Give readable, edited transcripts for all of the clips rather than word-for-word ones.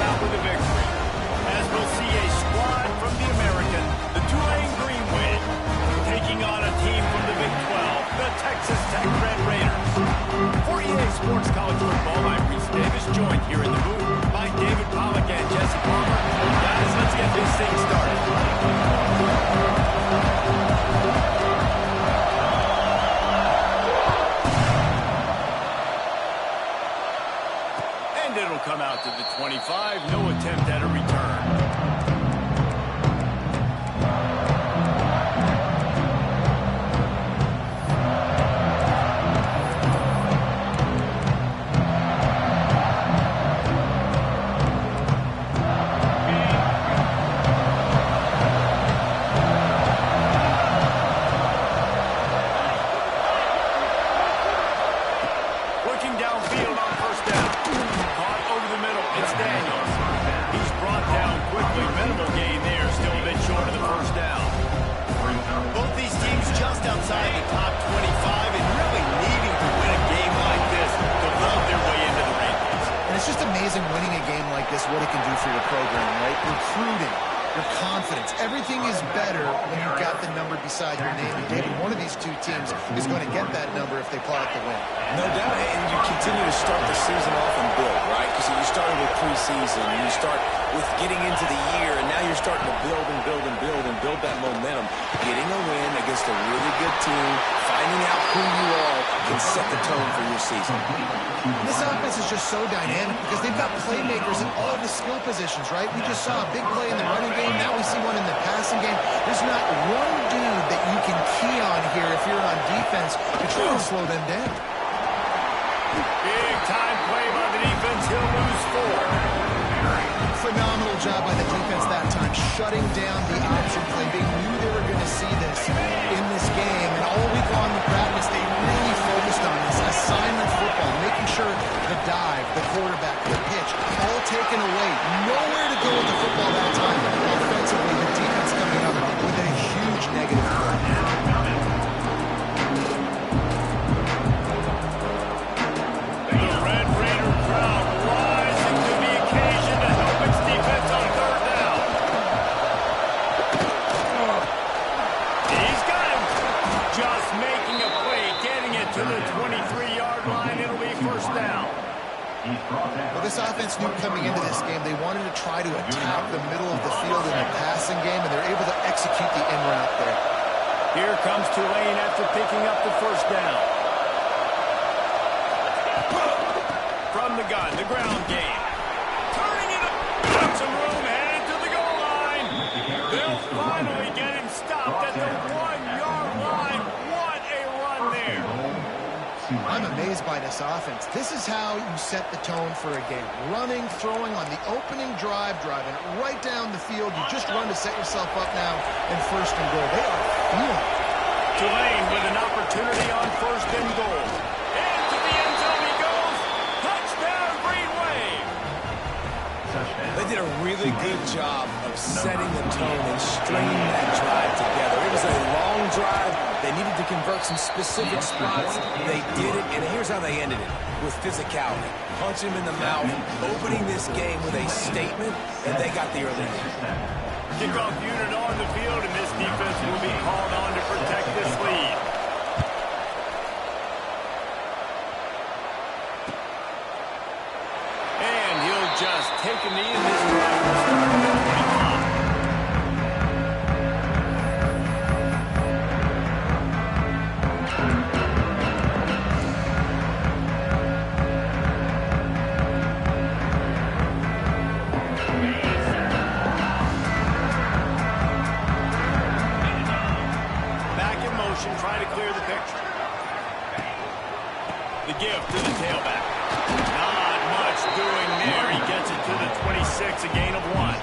out with a victory. As we'll see a squad from the American, the Tulane Green Wave, taking on a team from the Big 12, the Texas Tech Red Raiders. For EA Sports College Football, I'm Reese Davis, joined here in the booth by David Pollack and Jesse Palmer. Guys, let's get this thing started. And it'll come out to the 25. No attempt at a return. Winning a game like this, what it can do for your program, right? Recruiting, your confidence, everything is better when you've got the number beside your name. And David, one of these two teams is going to get that number if they pull out the win. No doubt, and you continue to start the season off and build, right? Because you started with preseason, you start with getting into the year, and now you're starting to build and build and build and build that momentum. Getting a win against a really good team, finding out who you are, can set the tone for your season. This offense is just so dynamic because they've got playmakers in all of the skill positions, right? We just saw a big play in the running game. Now we see one in the passing game. There's not one dude that you can key on here if you're on defense to try to slow them down. Big time play by the defense. He'll lose 4. Phenomenal job by the defense that time, shutting down the option play. They knew they were going to see this in this game, and all week long in practice, they really focused on this assignment football, making sure the dive, the quarterback, the pitch, all taken away. Nowhere to go with the football that time. Offensively, the defense coming up with a huge negative play. The Red Raider crowd rising to the occasion to help its defense on 3rd down. He's got him. Just making a play, getting it to the 23-yard line. It'll be 1st down. Well, this offense knew coming into this game they wanted to try to attack the middle of the field in the passing game, and they're able to execute the in route there. Here comes Tulane after picking up the 1st down. From the gun, the ground game. Turning it up. Got some room, headed to the goal line. They'll finally get him stopped at the 1-yard line. What a run there. I'm amazed by this offense. This is how you set the tone for a game. Running, throwing on the opening drive, driving right down the field. You just run to set yourself up now in 1st and goal. They are feeling it. Tulane with an opportunity on 1st and goal. Into the end zone he goes. Touchdown, Green Wave. They did a really good job of setting the tone and stringing that drive together. It was a long drive. They needed to convert some specific spots. They did it, and here's how they ended it, with physicality. Punch him in the mouth, opening this game with a statement, and they got the early lead. Kickoff unit on the field, and this defense will be called on to protect this lead. And he'll just take a knee in this drive. Trying to clear the picture. The give to the tailback. Not much doing there. He gets it to the 26, a gain of 1.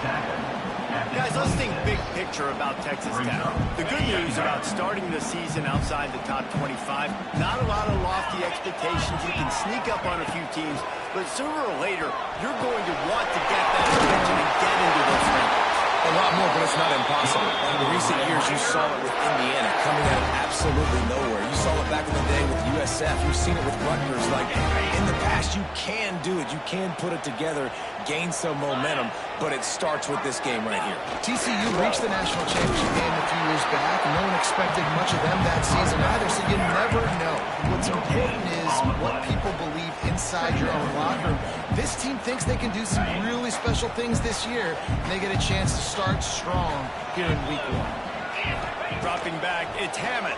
Guys, let's think big picture about Texas Tech. The good news about starting the season outside the top 25, not a lot of lofty expectations. You can sneak up on a few teams, but sooner or later, you're going to want to get that attention and get into those rankings. A lot more, but it's not impossible. In recent years, you saw it with Indiana coming out of absolutely nowhere. You saw it back in the day with USF. You've seen it with Rutgers. Like, in the past, you can do it. You can put it together, gain some momentum, but it starts with this game right here. TCU reached the national championship game a few years back, and no one expected much of them that season either, so you never know. What's important is what people believe inside your own locker room. This team thinks they can do some really special things this year, and they get a chance to start strong here in week 1. Dropping back, it's Hammond.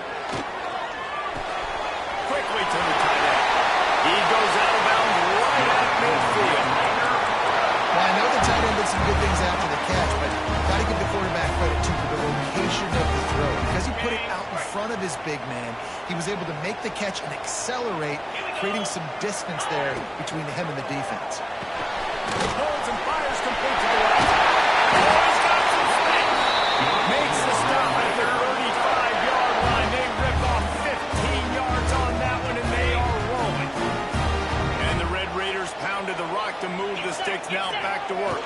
Quickly to the tight end. He goes out of bounds right at midfield. Well, I know the tight end did some good things after the catch, but got to give the quarterback credit, too, for the location of the throw. Because he put it out in front of his big man, he was able to make the catch and accelerate, creating some distance there between him and the defense. Holds and fires complete to the right. Oh, he's got some space. Makes the stop at the 35-yard line. They rip off 15 yards on that one, and they are rolling. And the Red Raiders pounded the rock to move the sticks. Now back to work.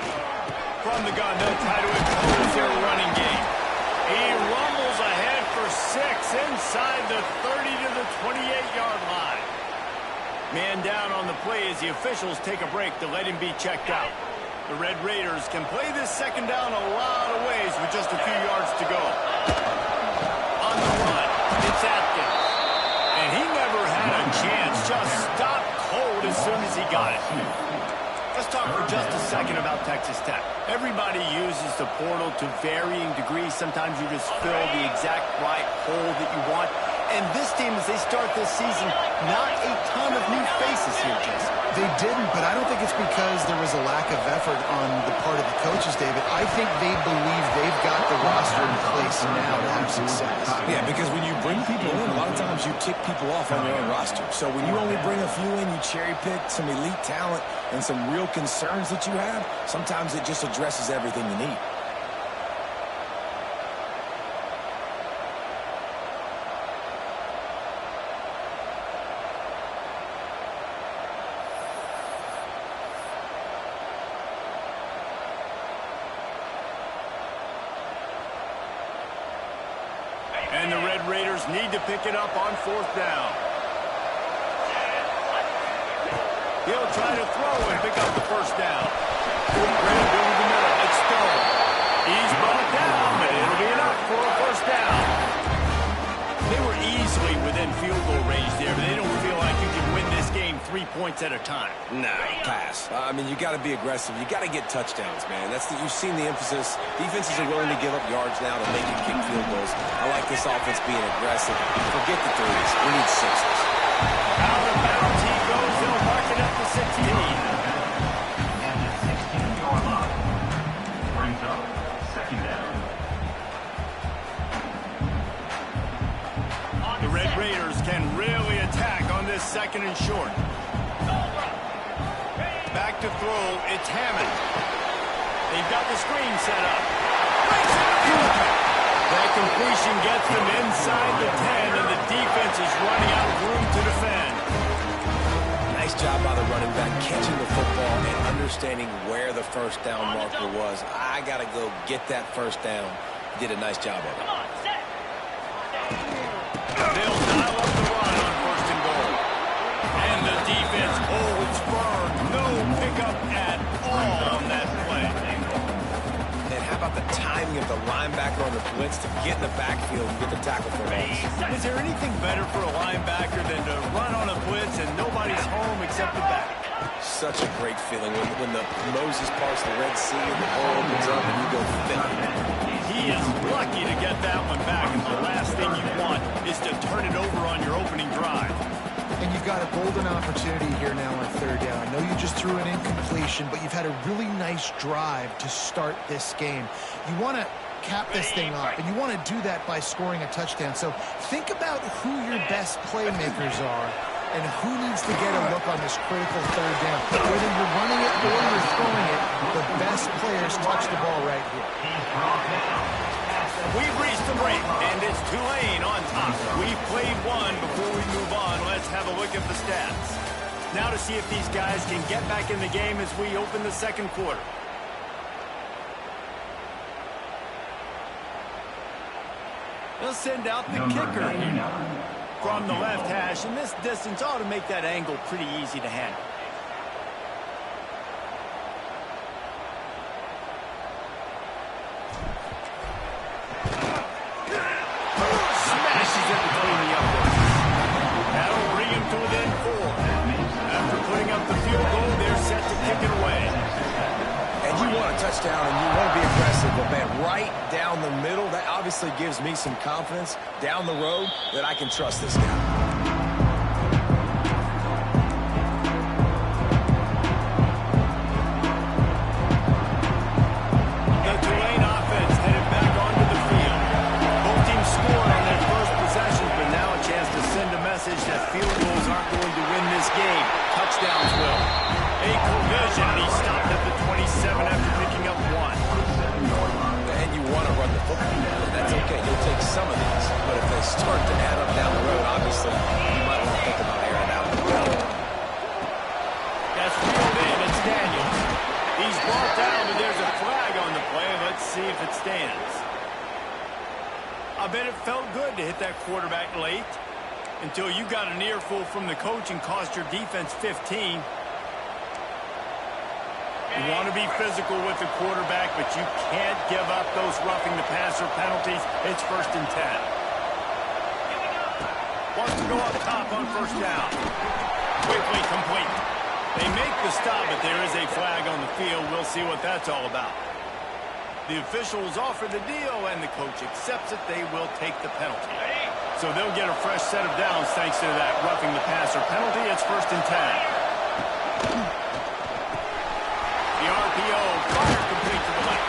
From the gun, they'll try to impose their running game. He rumbles ahead for 6 inside the 30 to the 28-yard line. Man down on the play as the officials take a break to let him be checked out. The Red Raiders can play this second down a lot of ways with just a few yards to go. On the run, it's Atkins. And he never had a chance, just stopped cold as soon as he got it. Let's talk for just a second about Texas Tech. Everybody uses the portal to varying degrees. Sometimes you just fill the exact right hole that you want. And this team, as they start this season, not a ton of new faces here, Jesse. They didn't, but I don't think it's because there was a lack of effort on the part of the coaches, David. I think they believe they've got the roster in place now to have success. Yeah, because when you bring people in, a lot of times you tick people off on your own roster. So when you only bring a few in, you cherry pick some elite talent and some real concerns that you have, sometimes it just addresses everything you need. And the Red Raiders need to pick it up on 4th down. He'll try to throw and pick up the 1st down. Grab over the middle. It's Stone. He's brought down, but it'll be enough for a 1st down. They were easily within field goal range there, but they don't feel like you can win this game 3 points at a time. Nah, pass. I mean, you got to be aggressive. You got to get touchdowns, man. You've seen the emphasis. Defenses are willing to give up yards now to make you kick field goals. I like this offense being aggressive. Forget the threes. We need 6s. Out of bounds he goes. They'll mark it up to 16. Brings up 2nd down. The Red Raiders can really attack on this 2nd and short. Back to throw, it's Hammond. They've got the screen set up. That completion gets them inside the 10, and the defense is running out of room to defend. Nice job by the running back, catching the football and understanding where the 1st down marker was. I got to go get that 1st down. Did a nice job of it. They'll dial up the run on 1st and goal. And the defense holds firm. No pickup at all on that play. And how about the timing of the linebacker on the blitz to get in the backfield and get the tackle for loss? Is there anything better for a linebacker than to run on a blitz and nobody's home except the back? Such a great feeling when the Moses parts the Red Sea and the hole opens up and you go fit. He is lucky to get that one back, and the last thing you want is to turn it over on your opening drive. And you've got a golden opportunity here now on 3rd down. I know you just threw an incompletion, but you've had a really nice drive to start this game. You want to cap this thing off, and you want to do that by scoring a touchdown. So think about who your best playmakers are and who needs to get a look on this critical 3rd down. Whether you're running it or you're throwing it, the best players touch the ball right here. We've reached the break, and it's Tulane on top. We've played one. Before we move on, let's have a look at the stats. Now to see if these guys can get back in the game as we open the 2nd quarter. They'll send out the kicker. from the left hash, and this distance ought to make that angle pretty easy to handle. Smashes it between the uprights. That'll bring him to within 4. After putting up the field goal, they're set to kick it away. And you want a touchdown and you want to be aggressive, but man, right down the middle, that obviously gives me some confidence down the road that I can trust this guy. The Tulane offense headed back onto the field. Both teams scored on their first possession, but now a chance to send a message that field goals aren't going to win this game. Touchdowns will. A collision, and he stopped at the 27 after picking up 1. And you want to run the football. That's okay. You'll take some of these. But if they start to add up down the road, obviously, you might want to think about airing out. That's reeled in. It's Daniels. He's brought down, but there's a flag on the play. Let's see if it stands. I bet it felt good to hit that quarterback late until you got an earful from the coach and cost your defense 15. You want to be physical with the quarterback, but you can't give up those roughing the passer penalties. It's 1st and 10. Wants to go up top on 1st down. Quickly complete. They make the stop, but there is a flag on the field. We'll see what that's all about. The officials offer the deal, and the coach accepts it. They will take the penalty. So they'll get a fresh set of downs thanks to that roughing the passer penalty. It's 1st and 10. The RPO, fire complete to the left.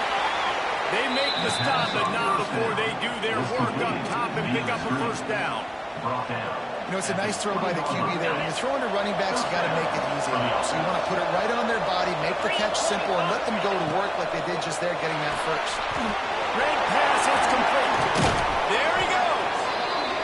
They make the stop, but not before they do their work up top and pick up a 1st down. You know, it's a nice throw by the QB there. When you're throwing to running backs, you got to make it easy. So you want to put it right on their body, make the catch simple, and let them go to work like they did just there, getting that first. Great pass, it's complete. There he goes.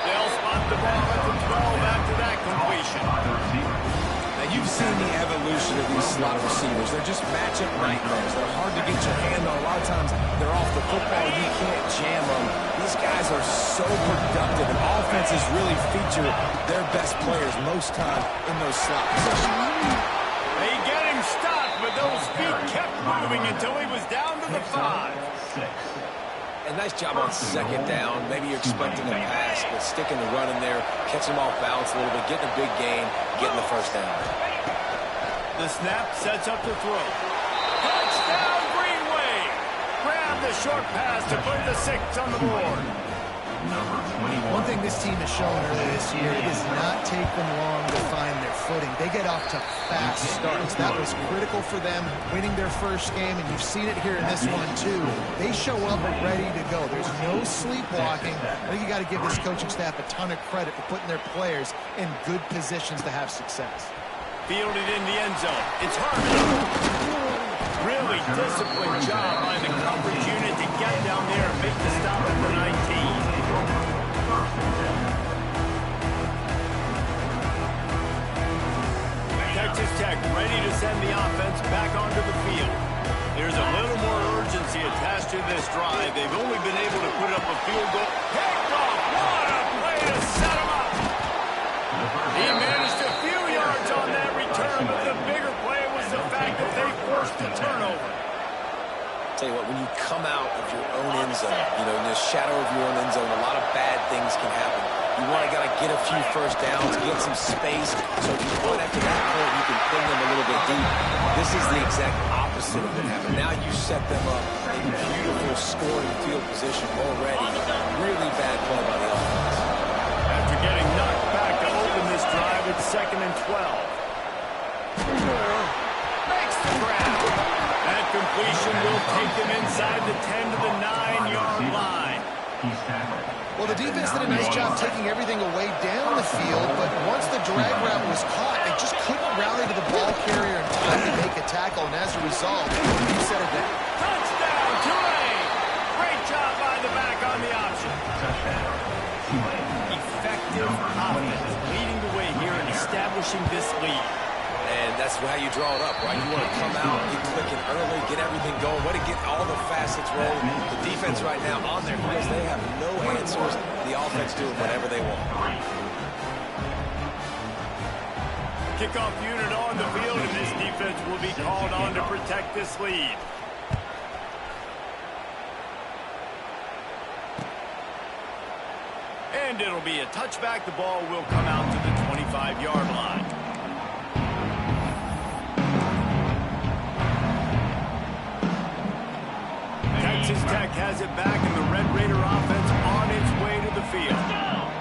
They'll spot the ball at the 12 after that completion. Now, you've seen the evolution of these slot receivers. They're just matchup nightmares. They're hard to get your hand on. A lot of times, they're off the football. You can't jam them. These guys are so productive, and offenses really feature their best players most time in those slot positions. They get him stopped, but those feet kept moving until he was down to the 5. And nice job on 2nd down. Maybe you're expecting a pass, but sticking the run in there, catching them off balance a little bit, getting a big gain, getting the 1st down. The snap sets up the throw. Touchdown, Greenway! Grab the short pass to put the 6 on the board. One thing this team has shown earlier this year, it does not take them long to find their footing. They get off to fast starts. That was critical for them, winning their first game, and you've seen it here in this one too. They show up ready to go. There's no sleepwalking. I think you got to give this coaching staff a ton of credit for putting their players in good positions to have success. Fielded in the end zone. It's Harmon. Really disciplined job by the coverage unit to get down there and make the stop at the 19. Texas Tech ready to send the offense back onto the field. There's a little more urgency attached to this drive. They've only been able to put up a field goal. Picked off. What a play to set him up. He managed a few yards on that return, but the bigger play was the fact that they forced a turnover. Tell you what, when you come out of your own end zone, in the shadow of your own end zone, a lot of bad things can happen. You want to get a few 1st downs, get some space, so if you run after that point, you can ping them a little bit deep. This is the exact opposite of what happened. Now you set them up in beautiful scoring field position already. Really bad play by the offense. After getting knocked back to open this drive, it's 2nd and 12. Makes the grab. That completion will take them inside the 10 to the 9-yard line. Well, the defense did a nice job taking everything away down the field, but once the drag route was caught, they just couldn't rally to the ball carrier in time to make a tackle, and as a result, you set it down. Touchdown, Tulane! Great job by the back on the option. Effective offense leading the way here and establishing this lead. And that's how you draw it up, right? You want to come out, get clicking early, get everything going, want to get all the facets rolling. The defense right now on their heels, they have no answers. The offense doing whatever they want. Kickoff unit on the field, and this defense will be called on to protect this lead. And it'll be a touchback. The ball will come out to the 25-yard line. Texas Tech has it back, and the Red Raider offense on its way to the field.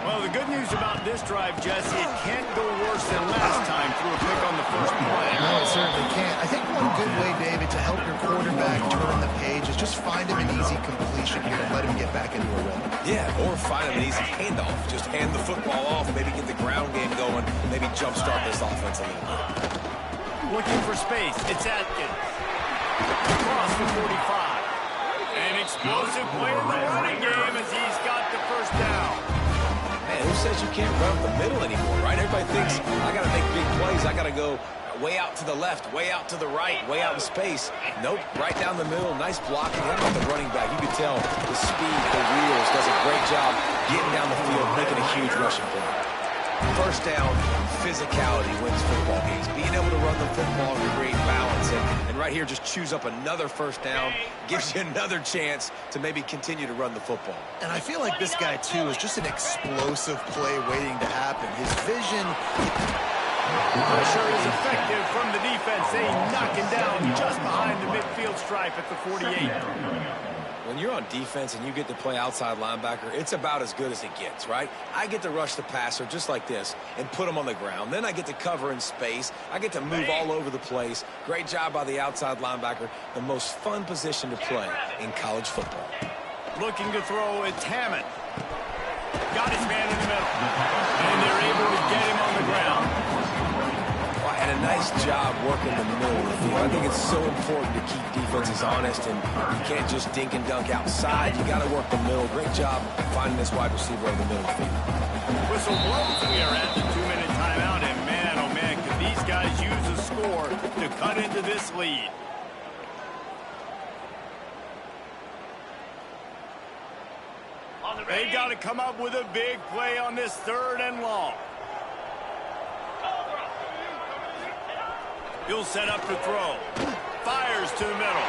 Well, the good news about this drive, Jesse, it can't go worse than last time through a pick on the first play. No, it certainly can't. I think one good way, David, to help your quarterback turn the page is just find him an easy completion here and let him get back into a rhythm. Yeah, or find him an easy handoff. Just hand the football off, maybe get the ground game going, maybe jumpstart this offense a little bit. Looking for space. It's Atkins. Across the 45. An explosive play in the running game as he's got the first down. Man, who says you can't run up the middle anymore, right? Everybody thinks, I got to make big plays. I got to go way out to the left, way out to the right, way out in space. Nope, right down the middle. Nice blocking. How about the running back? You can tell the speed, the wheels, does a great job getting down the field, making a huge rushing play. First down, physicality wins football games. Being able to run the football and create balance. And right here, just choose up another first down, gives you another chance to maybe continue to run the football. And I feel like this guy, too, is just an explosive play waiting to happen. His vision... Pressure is effective from the defense. They knock him down just behind the midfield stripe at the 48. When you're on defense and you get to play outside linebacker, it's about as good as it gets, right? I get to rush the passer just like this and put him on the ground. Then I get to cover in space. I get to move all over the place. Great job by the outside linebacker. The most fun position to play in college football. Looking to throw, it's Hammond. Got his man in the middle. And they're able to get him on the ground. And a nice job working the middle of the field. I think it's so important to keep defenses honest, and you can't just dink and dunk outside. You got to work the middle. Great job finding this wide receiver in the middle of the field. Whistle blows. We are at the 2-minute timeout, and man, oh man, could these guys use a score to cut into this lead. They got to come up with a big play on this 3rd and long. He'll set up to throw. Fires to the middle.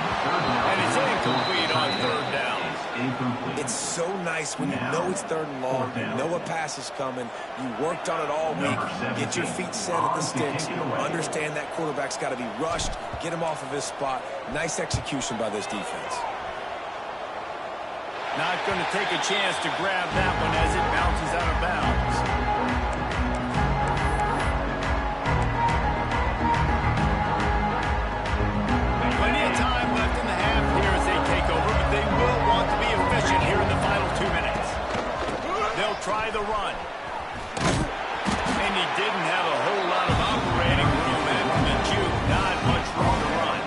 And it's incomplete on 3rd down. It's so nice when you know it's 3rd and long, you know a pass is coming, you worked on it all week, get your feet set at the sticks, understand that quarterback's got to be rushed, get him off of his spot. Nice execution by this defense. Not going to take a chance to grab that one as it bounces out of bounds. Try the run. And he didn't have a whole lot of operating room after the juke. Not much room to run.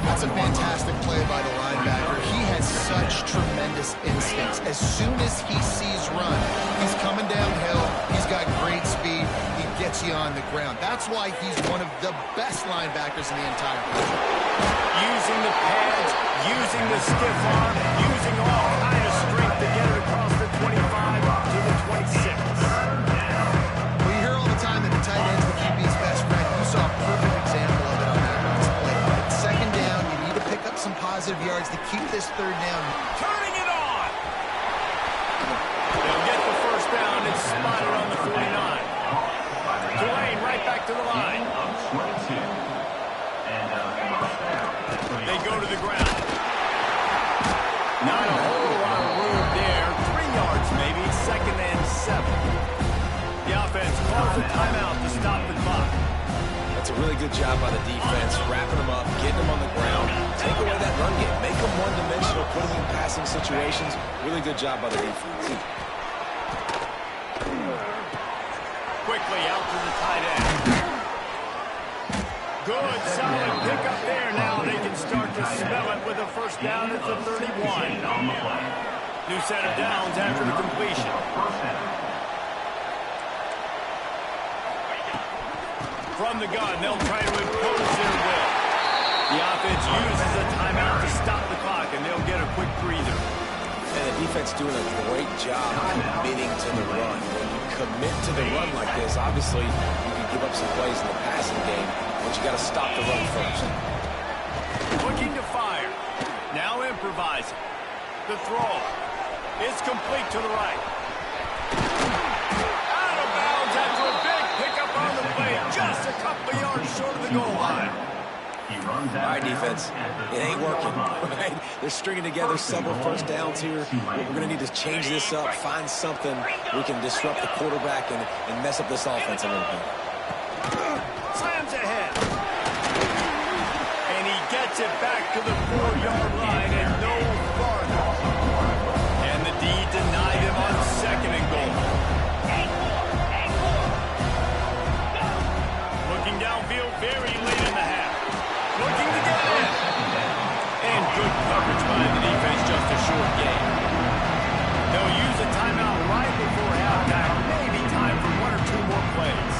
That's a fantastic play by the linebacker. He has such tremendous instincts. As soon as he sees run, he's coming downhill. He's got great speed. He gets you on the ground. That's why he's one of the best linebackers in the entire country. Using the pads, using the stiff arm, using all kind of strength to get it across the 25 to the 26. Well, you hear all the time that the tight end's the QB's best friend. You saw a perfect example of it on that last play. Second down, you need to pick up some positive yards to keep this 3rd down. Turning it on! They'll get the first down. It's spotted on the 49. Tulane right back to the line. They go to the ground. Not a whole lot of room there. 3 yards maybe. 2nd and 7. The offense calls a timeout to stop the clock. That's a really good job by the defense, wrapping them up, getting them on the ground, take away that run game, make them one-dimensional, put them in passing situations. Really good job by the defense. Quickly out to the tight end. Good, solid pickup there. Now they can start to smell it with a first down at the 31. New set of downs after the completion. From the gun, they'll try to impose their will. The offense uses a timeout to stop the clock, and they'll get a quick breather. And the defense doing a great job committing to the run. When you commit to the run like this, obviously you can give up some plays in the passing game, but you got to stop the run first. Looking to fire. Now improvising. The throw. It's complete to the right. Out of bounds after a big pickup on the play. Just a couple of yards short of the goal line. All right, defense. It ain't working, right? They're stringing together several first downs here. We're going to need to change this up, find something we can disrupt the quarterback and mess up this offense a little bit. Slams ahead. And he gets it back to the 4-yard line and no farther. And the D denied him on 2nd and goal. Looking downfield very late in the half. Looking to get in. And good coverage by the defense, just a short game. They'll use a timeout right before halftime. Maybe time for 1 or 2 more plays.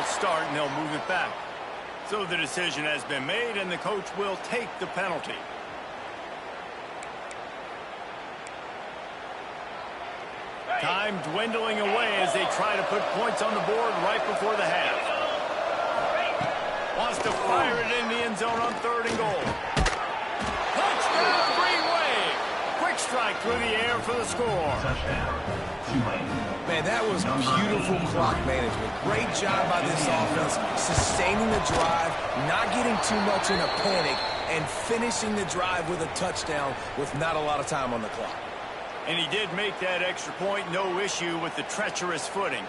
Start and they'll move it back. So the decision has been made and the coach will take the penalty. Time dwindling away as they try to put points on the board right before the half. Wants to fire it in the end zone on 3rd and goal. Touchdown, Green Wave! Quick strike through the air for the score. Man, that was beautiful clock management. Great job by this offense, sustaining the drive, not getting too much in a panic, and finishing the drive with a touchdown with not a lot of time on the clock. And he did make that extra point, no issue with the treacherous footing.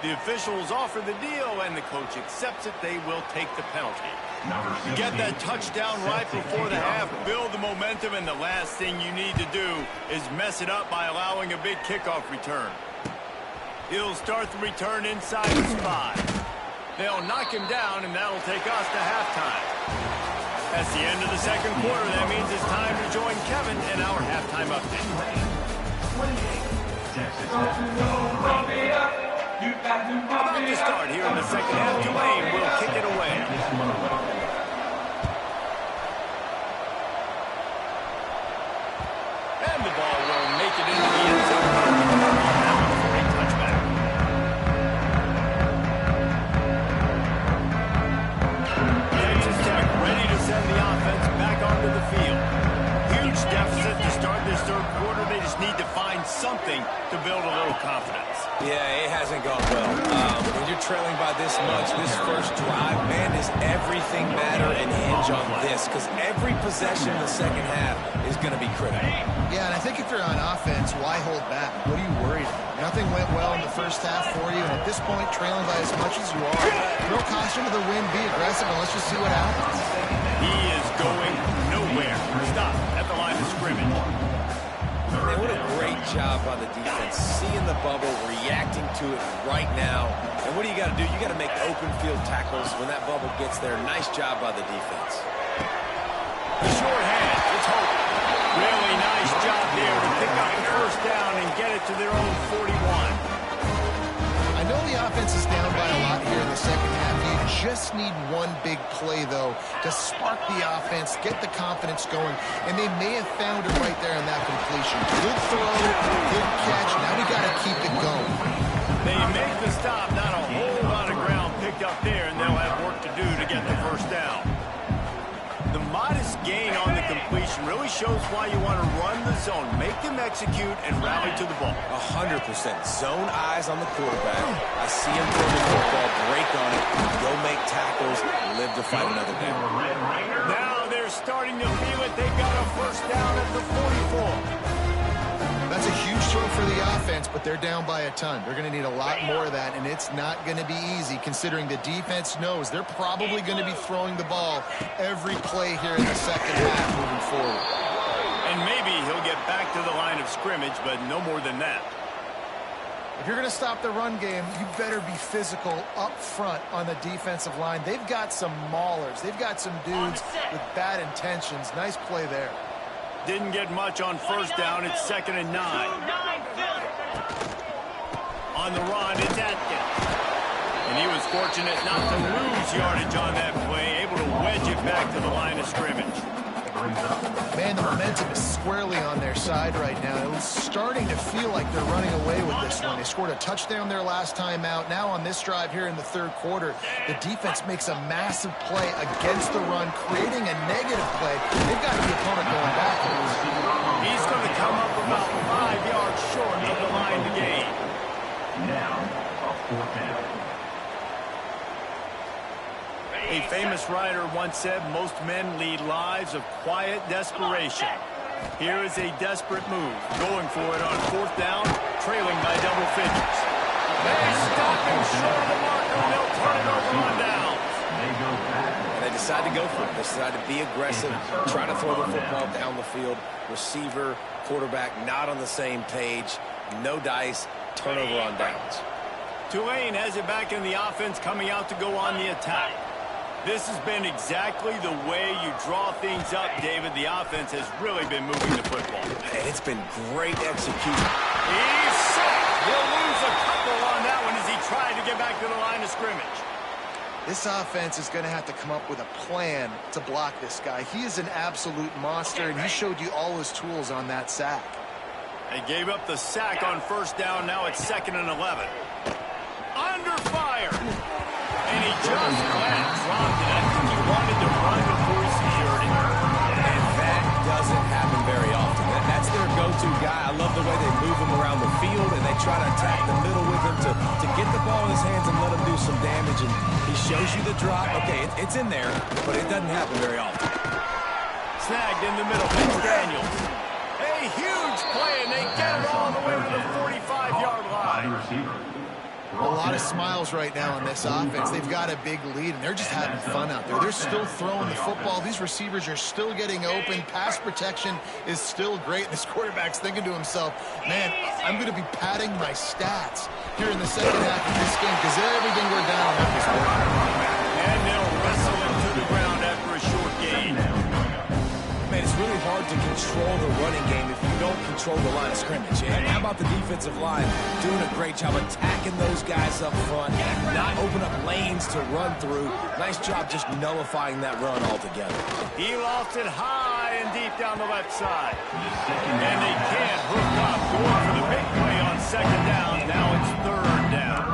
The officials offer the deal, and the coach accepts it. They will take the penalty. Get that touchdown right before the half, build the momentum, and the last thing you need to do is mess it up by allowing a big kickoff return. He'll start the return inside the spot. They'll knock him down, and that'll take us to halftime. That's the end of the 2nd quarter. That means it's time to join Kevin in our halftime update. About to start here in the 2nd half. Tulane will kick it away. And the ball will make it into the end zone. The offense back onto the field. Huge deficit to start this 3rd quarter. They just need to find something to build a little confidence. Yeah, it hasn't gone well. When you're trailing by this much, this first drive, man, does everything matter and hinge on this? Because every possession in the 2nd half is going to be critical. Yeah, and I think if you're on offense, why hold back? What are you worried about? Nothing went well in the first half for you, and at this point, trailing by as much as you are, no caution to the wind, be aggressive, and let's just see what happens. He is going nowhere. Stop at the line of scrimmage. Man, what a great job by the defense. Seeing the bubble, reacting to it right now. And what do you got to do? You got to make open field tackles when that bubble gets there. Nice job by the defense. The short hand. It's Hope. Really nice job there to pick up the 1st down and get it to their own 41. I know the offense is down by a lot here in the 2nd half. You just need one big play, though, to spark the offense, get the confidence going, and they may have found it right there in that completion. Good throw, good catch. Now we got to keep it going. They make the stop, not a whole lot of ground picked up there, and they'll have work to do to get the 1st down. The modest gain on the completion really shows why you want to run the zone, make them execute, and rally to the ball. 100%. Zone eyes on the quarterback. I see him throw the football, break on it, go make tackles, live to fight another down. Now they're starting to feel it. They got a 1st down at the 44. That's a huge throw for the offense, but they're down by a ton. They're going to need a lot more of that, and it's not going to be easy considering the defense knows they're probably going to be throwing the ball every play here in the 2nd half moving forward. And maybe he'll get back to the line of scrimmage, but no more than that. If you're going to stop the run game, you better be physical up front on the defensive line. They've got some maulers. They've got some dudes with bad intentions. Nice play there. Didn't get much on first down. It's 2nd and 9. On the run, it's Atkins. And he was fortunate not to lose yardage on that play, able to wedge it back to the line of scrimmage. Man, the momentum is squarely on their side right now. It was starting to feel like they're running away with this one. They scored a touchdown their last time out. Now on this drive here in the third quarter, the defense makes a massive play against the run, creating a negative play. They've got the opponent going backwards. He's going to come up about 5 yards short of the line to gain. Now, a 4th down. A famous writer once said, most men lead lives of quiet desperation. Here is a desperate move, going for it on 4th down, trailing by double figures. They stop him short of the marker, and they'll turn it over on downs. And they decide to go for it. They decide to be aggressive, try to throw the football down the field. Receiver, quarterback not on the same page. No dice, turnover on downs. Tulane has it back in the offense, coming out to go on the attack. This has been exactly the way you draw things up, David. The offense has really been moving the football. And it's been great execution. He's sacked. He'll lose a couple on that one as he tried to get back to the line of scrimmage. This offense is going to have to come up with a plan to block this guy. He is an absolute monster, and he showed you all his tools on that sack. They gave up the sack on first down. Now it's 2nd and 11. Under fire. And he just flat dropped it. I think he wanted to run before he secured it. And that doesn't happen very often. That's their go-to guy. I love the way they move him around the field, and they try to attack the middle with him to get the ball in his hands and let him do some damage. And he shows you the drop. Okay, it's in there, but it doesn't happen very often. Snagged in the middle. It's Daniels. A huge play, and they get it all the way to the 45-yard line. A lot of smiles right now on this offense. They've got a big lead, and they're just having fun out there. They're still throwing the football. These receivers are still getting open. Pass protection is still great. This quarterback's thinking to himself, man, I'm going to be padding my stats here in the second half of this game because everything we're down on is working. And they'll wrestle him to the ground after a short gain. Man, it's really hard to control the running game if you don't control the line of scrimmage. And how about the defensive line doing a great job attacking those guys up front, not open up lanes to run through. Nice job just nullifying that run altogether. He lost it high and deep down the left side. And they can't hook up. Going for the big play on 2nd down. Now it's 3rd down.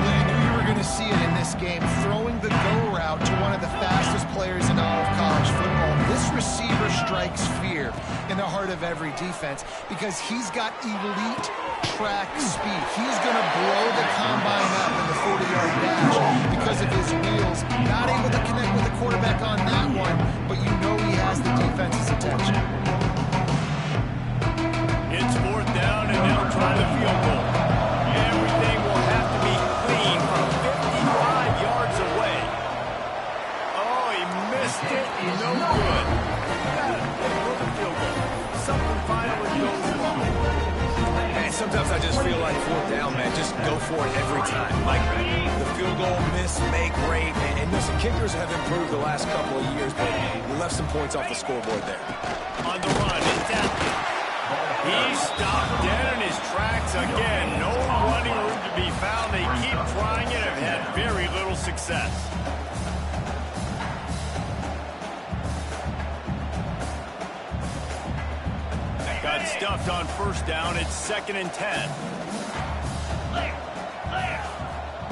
You knew you were going to see it in this game, throwing the go route to one of the fastest players in all of college football. This receiver strikes fear in the heart of every defense because he's got elite track speed. He's going to blow the combine up in the 40-yard dash because of his wheels. Not able to connect with the quarterback on that one, but you know he has the defense's attention. It's 4th down, and they'll try the field goal. Everything will have to be clean from 55 yards away. Oh, he missed it. No good. Field goal. Something finally goes wrong. And sometimes I just feel like 4th down, man, just go for it every time. Like the field goal miss, make great. And listen, kickers have improved the last couple of years, but we left some points off the scoreboard there. On the run, it's Atkins. He stopped dead in his tracks again. No running room to be found. They keep trying it and have had very little success. Got stuffed on first down. It's 2nd and 10.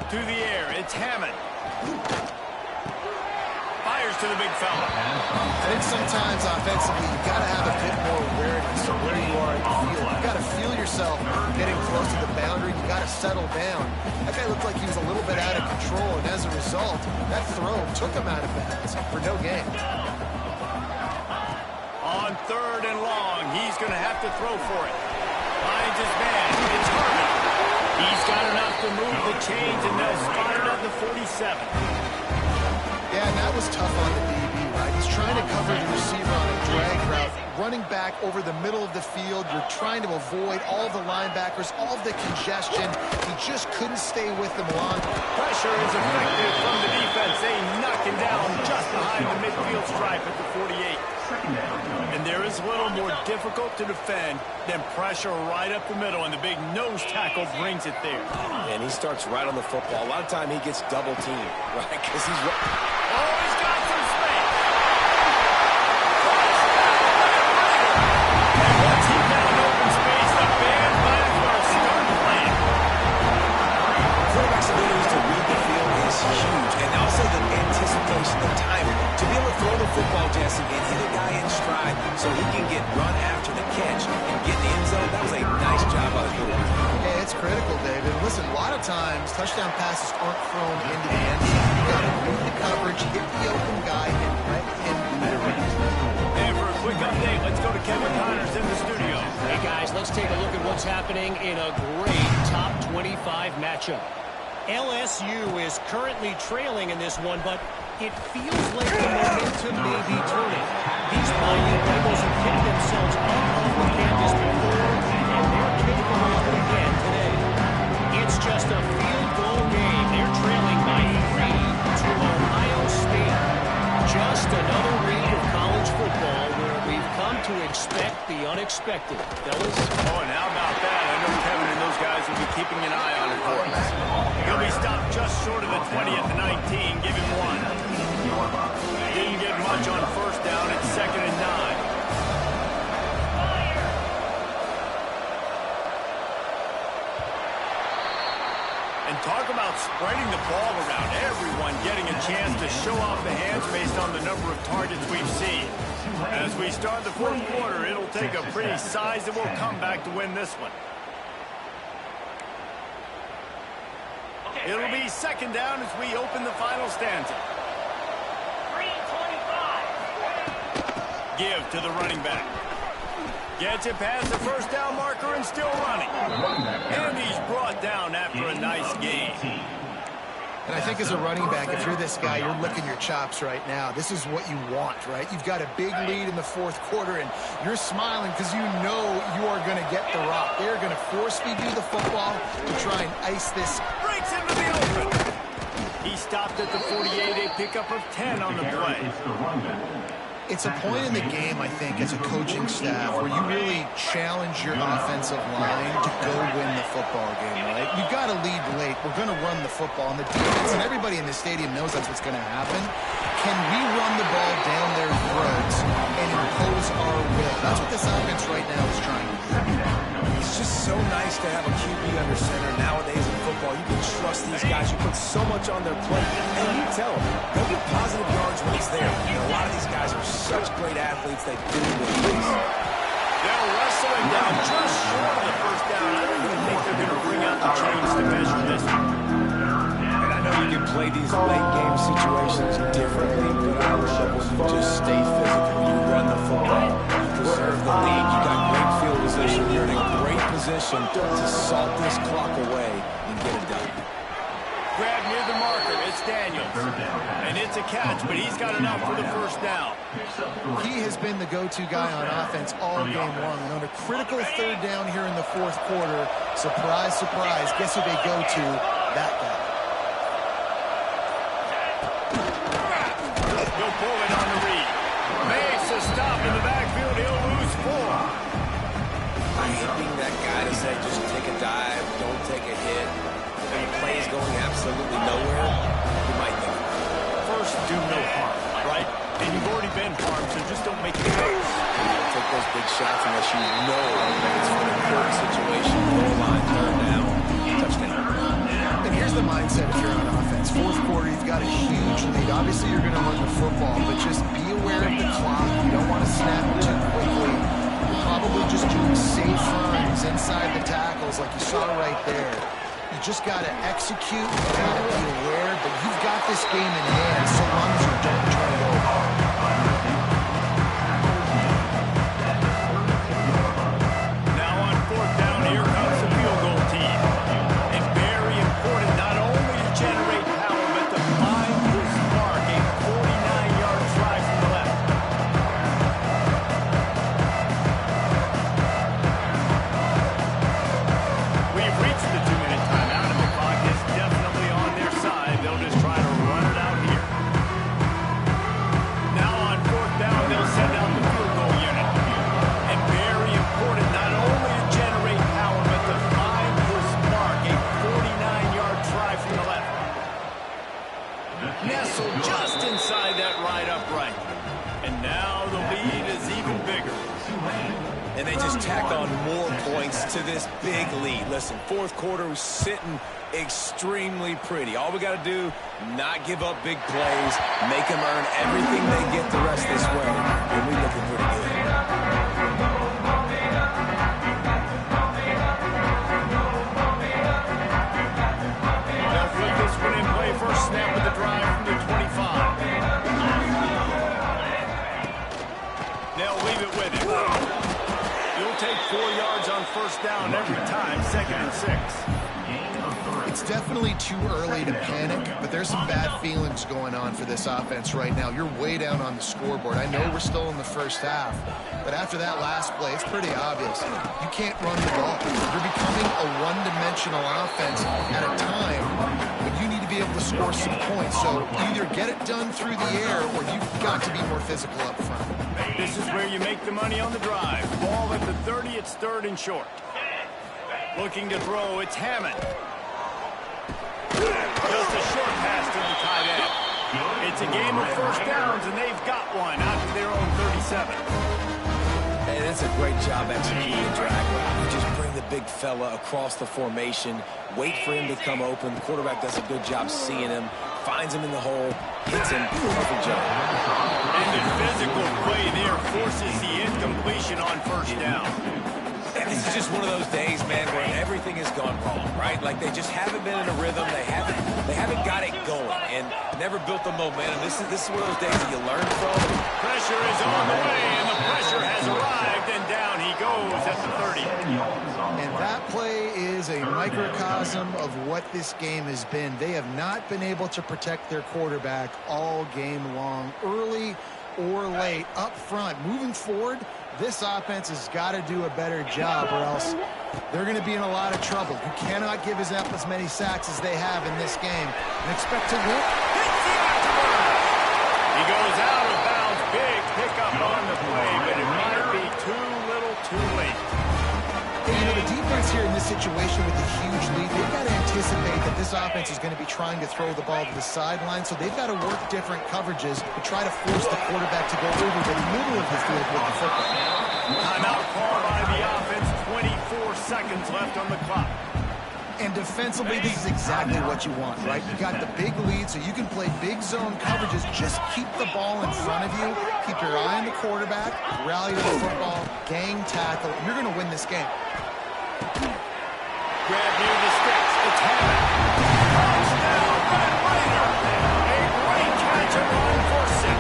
To the air. It's Hammond. Fires to the big fella. I think sometimes offensively you've got to have a bit more awareness of where you are in the field. You've got to feel yourself getting close to the boundary. You've got to settle down. That guy looked like he was a little bit out of control, and as a result, that throw took him out of bounds for no gain. On 3rd and long, he's going to have to throw for it. Finds his man. It's Harvey. He's got enough to move the chains, and they'll spot it at the 47. Yeah, and that was tough on the DB, right? right? He's trying to cover the receiver on a drag route, running back over the middle of the field. You're trying to avoid all the linebackers, all the congestion. He just couldn't stay with them long. Pressure is effective from the defense. They knock him down just behind the midfield stripe at the 48. And there is little more difficult to defend than pressure right up the middle, and the big nose tackle brings it there. And he starts right on the football. A lot of time he gets double teamed, right? Because he's... Oh, he's got some space. Once he found open space, the band might as well start playing. Quarterback's abilities to read the field is huge. And also the anticipation, the timing. To be able to throw the football, Jesse, and hit a guy in stride so he can get run after the catch and get in the end zone, that was a nice job by the quarterback. Yeah, it's critical, David. Listen, a lot of times touchdown passes aren't thrown into the end zone. You got to read the coverage, hit the open guy, and let him do the rest. And for a quick update, let's go to Kevin Connors in the studio. Hey, guys, let's take a look at what's happening in a great top 25 matchup. LSU is currently trailing in this one, but it feels like the momentum may be turning. These Miami Rebels have picked themselves up off the canvas before, and they're capable of it again today. It's just a field goal game. They're trailing by 3 to Ohio State. Just another week of college football where we've come to expect the unexpected. Fellas? Oh, and how about that? I know Kevin and those guys will be keeping an eye on it for us. He'll be stopped just short of the 20 at the 19. Give him 1. Didn't get much on first down. It's 2nd and 9. And talk about spreading the ball around. Everyone getting a chance to show off the hands based on the number of targets we've seen. As we start the fourth quarter, it'll take a pretty sizable comeback to win this one. It'll be 2nd down as we open the final stanza. 3:25. Give to the running back. Gets it past the first down marker and still running. And he's brought down after a nice gain. And I think as a running back, if you're this guy, you're licking your chops right now. This is what you want, right? You've got a big lead in the fourth quarter, and you're smiling because you know you are going to get the rock. They're going to force feed you the football to try and ice this. Breaks into the open. He stopped at the 48, a pickup of 10 on the play. It's a point in the game, I think, as a coaching staff where you really challenge your offensive line to go win the football game, right? You've got to lead late. We're going to run the football. And the defense and everybody in the stadium knows that's what's going to happen. Can we run the ball down their throats and impose our will? That's what this offense right now is trying to do. It's just so nice to have a QB under center. Nowadays in football, you can trust these guys. You put so much on their plate. And you tell them, go get positive yards when it's there. And a lot of these guys are such great athletes, they do it with pace. They'll wrestle him down just short of the first down. I don't even think they're going to bring out the chains to measure this one. And I know you can play these late game situations differently, but I love when you just stay physical. You run the football. You preserve the lead. You got great field position. You're in a great position to salt this clock away and get it done. Grab near the marker. It's Daniels. And it's a catch, but he's got enough for the first down. He has been the go-to guy on offense all game long. And on a critical 3rd down here in the fourth quarter, surprise, surprise, guess who they go to? That guy. He'll pull it on the read. Makes a stop in the backfield. He'll lose 4. I hate being that guy to say just take a dive, don't take a hit. When the play is going absolutely nowhere, you might think. First, do no harm, right? And you've already been harmed, so just don't make it close. Don't take those big shots unless you know it's for an important situation. Goal line, 3rd down, touchdown. And here's the mindset if you're on offense. Fourth quarter, you've got a huge lead. Obviously, you're going to run the football, but just be aware of the clock. You don't want to snap too quickly. You're probably just doing safe runs inside the tackles like you saw right there. You just got to execute. You got to be aware, but you've got this game in hand so long as you don't turn it over. Now on 4th down, here comes the field goal team. And very important not only to generate power, but to find this mark, a 49-yard try from the left. big lead. Listen, fourth quarter was sitting extremely pretty. All we got to do, not give up big plays, make them earn everything they get the rest of this way, and we're looking pretty good. They'll flip this one in play. First snap of the drive from the 25. They'll leave it with him. You'll take 4 yards on first down every time, 2nd and 6. It's definitely too early to panic, but there's some bad feelings going on for this offense right now. You're way down on the scoreboard. I know we're still in the first half, but after that last play, it's pretty obvious. You can't run the ball. You're becoming a one-dimensional offense at a time when you need to be able to score some points. So either get it done through the air or you've got to be more physical up front. This is where you make the money on the drive. Ball at the 30, it's 3rd and short. Looking to throw, it's Hammond. Just a short pass to the tight end. It's a game of first downs, and they've got one out to their own 37. And it's a great job executing the drag route. You just bring the big fella across the formation, wait for him to come open. The quarterback does a good job seeing him, finds him in the hole, hits him. Perfect job. And the physical play there forces the incompletion on first down. And this is just one of those days, man, where everything has gone wrong, right? Like they just haven't been in a rhythm. They haven't got it going and never built the momentum. This is one of those days that you learn from. Pressure is on the way, and the pressure has arrived, and down he goes at the 30. And that play is a microcosm of what this game has been. They have not been able to protect their quarterback all game long, early or late, up front. Moving forward, this offense has got to do a better job or else they're going to be in a lot of trouble. You cannot give us up as many sacks as they have in this game and expect to win. He goes out of bounds. Big pickup on the play, but it might be too little too late. Hey, you know, the defense here in this situation with a huge lead, they've got to anticipate that this offense is going to be trying to throw the ball to the sideline, so they've got to work different coverages to try to force the quarterback to go over the middle of the field with the football. Timeout call by the offense. 24 seconds left on the clock. And defensively, this is exactly what you want, right? You got the big lead, so you can play big zone coverages. Just keep the ball in front of you. Keep your eye on the quarterback. Rally to the football. Gang tackle. You're going to win this game. Grab near the sticks. It's Hammond. Touchdown, Red Raider. A great catch and run for 6.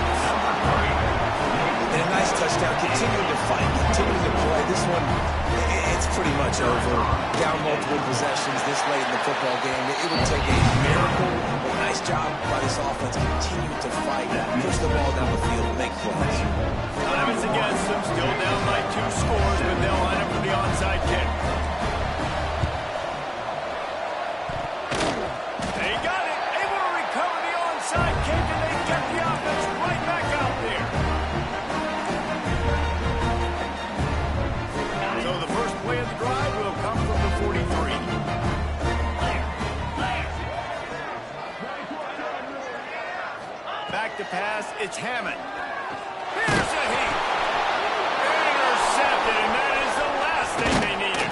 And a nice touchdown. Continuing to fight, continuing to play. This one, it's pretty much over. Down multiple possessions this late in the football game. It would take a miracle. A nice job by this offense. Continue to fight, push the ball down the field, make plays. Time is against them. Still down by 2 scores, but they'll line up for the onside kick. They got it. Able to recover the onside kick, and they get the offense right back out there. So the first play of the drive will come from the 43. Back to pass, it's Hammond. Here's a heat. Intercepted, and that is the last thing they needed.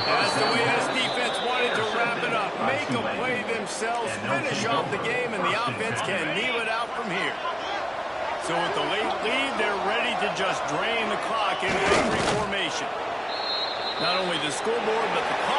That's the way this defense wanted to wrap it up. Make a play themselves, finish off the game, and the offense can kneel it out from here. So with the late lead, they're ready to just drain the clock in victory formation. Not only the scoreboard, but the clock